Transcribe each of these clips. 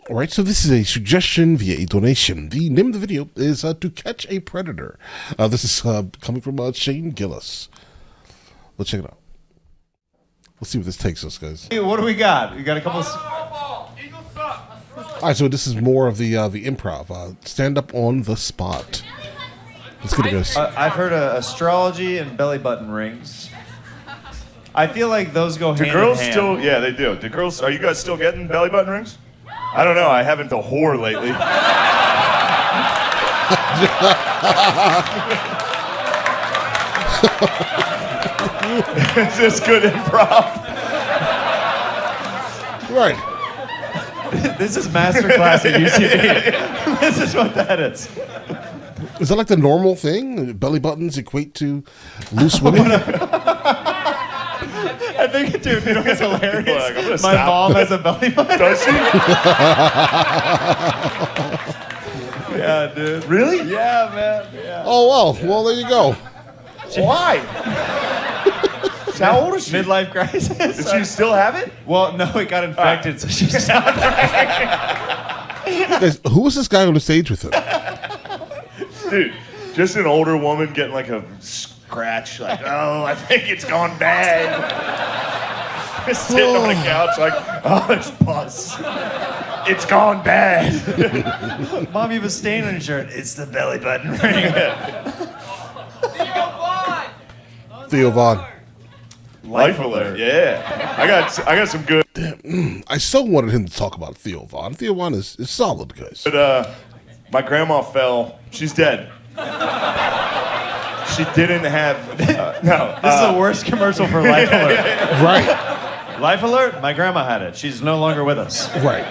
All right, so this is a suggestion via a donation. The name of the video is To Catch a Predator. This is coming from Shane Gillis. Let's check it out. Let's see what this takes us, guys. Hey, what do we got? We got a couple. All right, so this is more of the improv. Stand up on the spot. Let's get it, guys. I've heard astrology and belly button rings. I feel like those go hand in hand. Do girls still? Yeah, they do. Do girls? Are you guys still getting belly button rings? I don't know. I haven't been a whore lately. Is this good improv? Right. This is masterclass at UCB. This is what that is. Is that like the normal thing? Belly buttons equate to loose women? I think, dude, you know what's hilarious? Like, my mom has a belly button. Does she? Yeah, dude. Really? Yeah, man. Yeah. Oh, well, there you go. Why? How old is she? Midlife crisis. Does she still have it? Well, no, it got infected, so she's not. Guys, who was this guy on the stage with him? Dude, just an older woman getting like a scratch, like, oh, I think it's gone bad. Just sitting on the couch like, oh, there's pus. It's gone bad. Mom, you have a stain on your shirt. It's the belly button ring. Theo Vaughn. Life alert, yeah. I got some good. Damn, I so wanted him to talk about Theo Vaughn. Theo Vaughn is solid, guys. But my grandma fell. She's dead. She didn't have. No. This is the worst commercial for Life Alert. Right. Life Alert? My grandma had it. She's no longer with us. Right.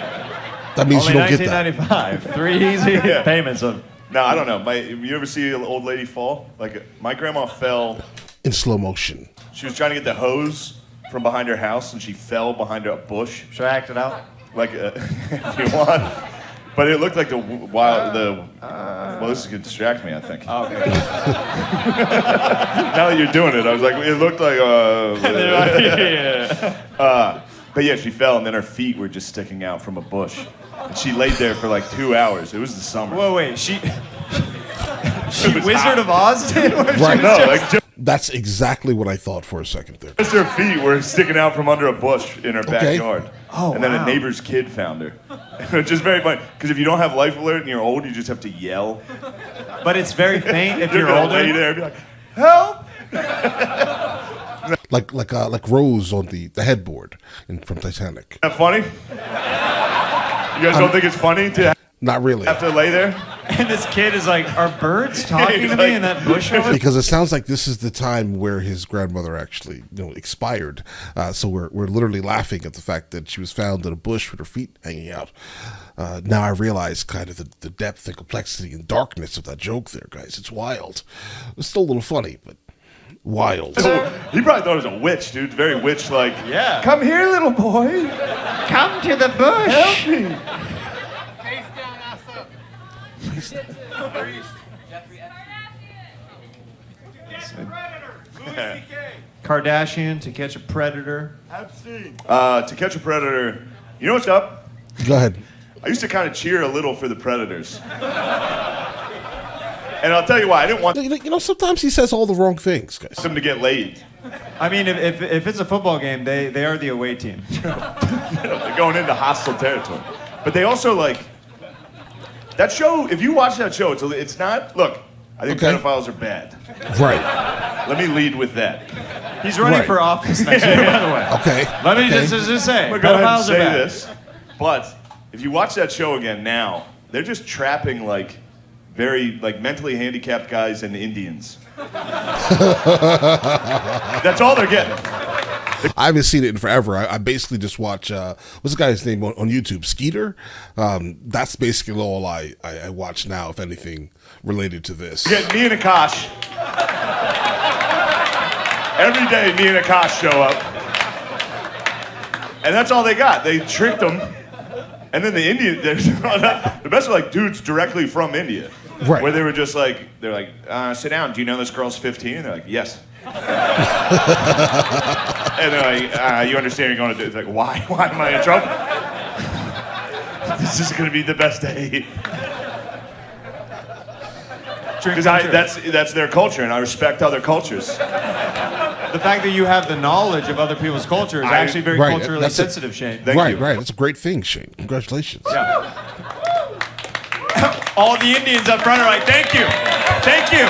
That means Only you don't get that. 1995. 3 easy payments of. No, I don't know. You ever see an old lady fall? Like my grandma fell. In slow motion. She was trying to get the hose from behind her house, and she fell behind a bush. Should I act it out? Like, if you want. But it looked like well, this is going to distract me, I think. Oh, okay. Now that you're doing it, I was like, it looked like, but yeah, she fell, and then her feet were just sticking out from a bush. And she laid there for like 2 hours. It was the summer. Whoa, wait, she Wizard hot. of Oz did? Right. No, like That's exactly what I thought for a second there. just her feet were sticking out from under a bush in her backyard. Oh, and then wow. a neighbor's kid found her. Which is very funny, because if you don't have Life Alert and you're old, you just have to yell. But it's very faint if you're gonna older. lay there and be like, help! Like Rose on the headboard from Titanic. Isn't that funny? You guys don't think it's funny to Not really. have to lay there? And this kid is like, are birds talking He's to like- me in that bush over there? Because it sounds like this is the time where his grandmother actually, expired. So we're literally laughing at the fact that she was found in a bush with her feet hanging out. Now I realize kind of the depth and complexity and darkness of that joke there, guys. It's wild. It's still a little funny, but wild. He probably thought it was a witch, dude. Very witch-like. Yeah. Come here, little boy. Come to the bush. Help me. Face down, ass up. Kardashian, To Catch a Predator. To Catch a Predator. You know what's up? Go ahead. I used to kind of cheer a little for the Predators. And I'll tell you why. I didn't want Sometimes he says all the wrong things, guys. them to get laid. I mean, if it's a football game, they are the away team. They're going into hostile territory. But they also, like, that show, if you watch that show, it's not, look, I think Okay. pedophiles are bad. Right. Let me lead with that. He's running Right. for office next year, by the way. Okay. Let me Okay. just say, I'm going to go ahead and pedophiles are say bad. this, but if you watch that show again now, they're just trapping, like, very, like, mentally handicapped guys and Indians. That's all they're getting. I haven't seen it in forever. I basically just watch, what's the guy's name on YouTube? Skeeter? That's basically all I watch now, if anything, related to this. You get me and Akash. Every day, me and Akash show up. And that's all they got. They tricked them. And then the Indian, the best are like dudes directly from India. Right. Where they were just like, they're like, sit down. Do you know this girl's 15? And they're like, yes. And they're like, you understand you're going to do it. It's like, why? Why am I in trouble? this is gonna be the best day. Drink Because that's their culture, and I respect other cultures. The fact that you have the knowledge of other people's culture is actually very Right, culturally that's sensitive, Shane. Thank you. Right. That's a great thing, Shane. Congratulations. Yeah. All the Indians up front are like, thank you. Thank you.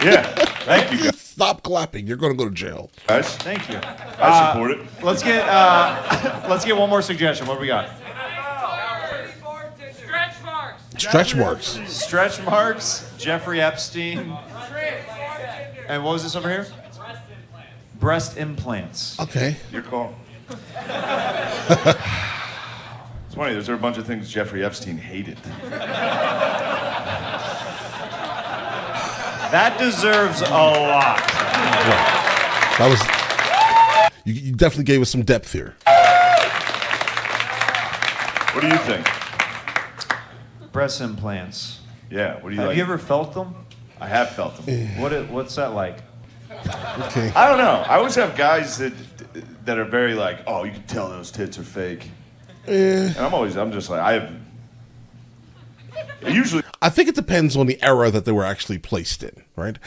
Yeah, thank you Stop clapping. You're going to go to jail. guys. Thank you. I support it. Let's get one more suggestion. What do we got? Stretch marks. Stretch marks. Stretch marks, Jeffrey Epstein, and what was this over here? Breast implants. Okay. Your call. It's funny, there's a bunch of things Jeffrey Epstein hated. That deserves a lot. That was. You definitely gave us some depth here. What do you think? Breast implants. Yeah, what do you Have like? you ever felt them? I have felt them. What's that like? Okay. I don't know. I always have guys that are very like, oh, you can tell those tits are fake. And I'm just like, usually. I think it depends on the era that they were actually placed in, right?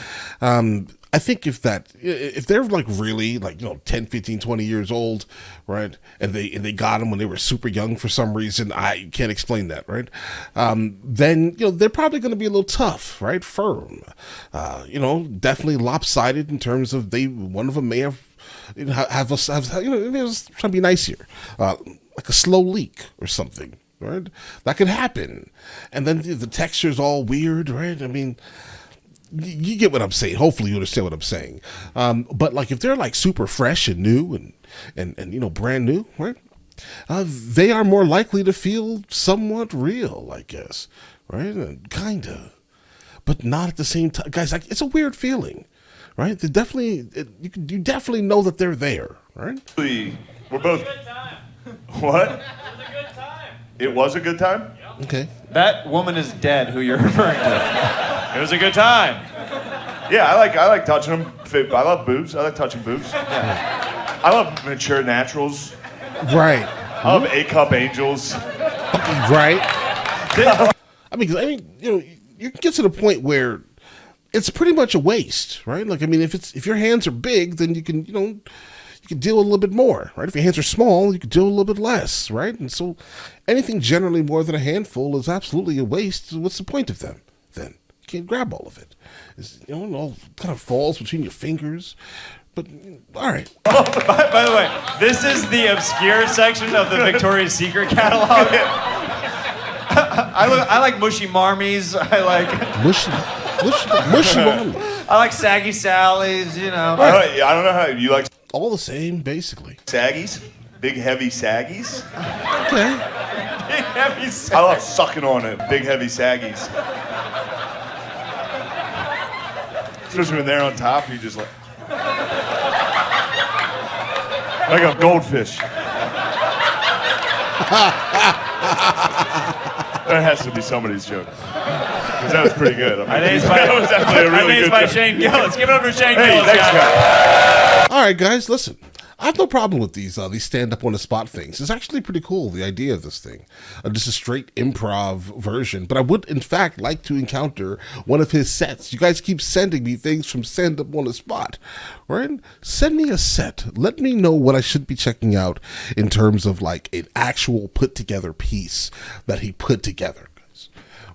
I think if they're like really like, 10, 15, 20 years old, right? And they got them when they were super young for some reason, I can't explain that, right? Then, they're probably going to be a little tough, right? Firm, definitely lopsided in terms of one of them may have it was trying to be nice here, like a slow leak or something, right? That could happen. And then the texture's all weird, right? I mean, you get what I'm saying. Hopefully you understand what I'm saying. But like if they're like super fresh and new and brand new, right? They are more likely to feel somewhat real, I guess, right? Kinda, but not at the same time. Guys, like it's a weird feeling, right? They definitely, you definitely know that they're there, right? We're both. What? It was a good time? Okay. That woman is dead. Who you're referring to? It was a good time. Yeah, I like touching them. I love boobs. I like touching boobs. Yeah. I love mature naturals. Right. I love A-cup angels. Right. I mean, you get to the point where it's pretty much a waste, right? Like, I mean, if your hands are big, then you can, you can deal with a little bit more, right? If your hands are small, you can deal with a little bit less, right? And so anything generally more than a handful is absolutely a waste. What's the point of them then? You can't grab all of it. It all kind of falls between your fingers. But, all right. Oh, by the way, this is the obscure section of the Victoria's Secret catalog. I like mushy marmies. I like Mushy mommy. I like saggy Sallies, I don't know how you like All the same, basically. saggies, big heavy saggies. Okay. Heavy I love sucking on it, big heavy saggies. Especially when they're on top, you just like a goldfish. That has to be somebody's joke. Because that was pretty good. I mean, that was definitely a really good joke. Shane Gillis. Give it up for Shane Hey, Gillis, thanks, guys. All right, guys, listen. I have no problem with these stand-up on the spot things. It's actually pretty cool, the idea of this thing. Just a straight improv version. But I would, in fact, like to encounter one of his sets. You guys keep sending me things from stand-up on the spot, right? Send me a set. Let me know what I should be checking out in terms of like an actual put-together piece that he put together.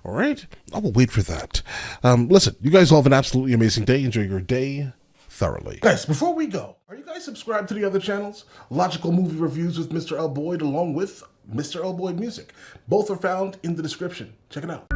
All right? I will wait for that. Listen, you guys all have an absolutely amazing day. Enjoy your day thoroughly. Guys, before we go, are you guys subscribed to the other channels? Logical Movie Reviews with Mr. L. Boyd along with Mr. L. Boyd Music. Both are found in the description. Check it out.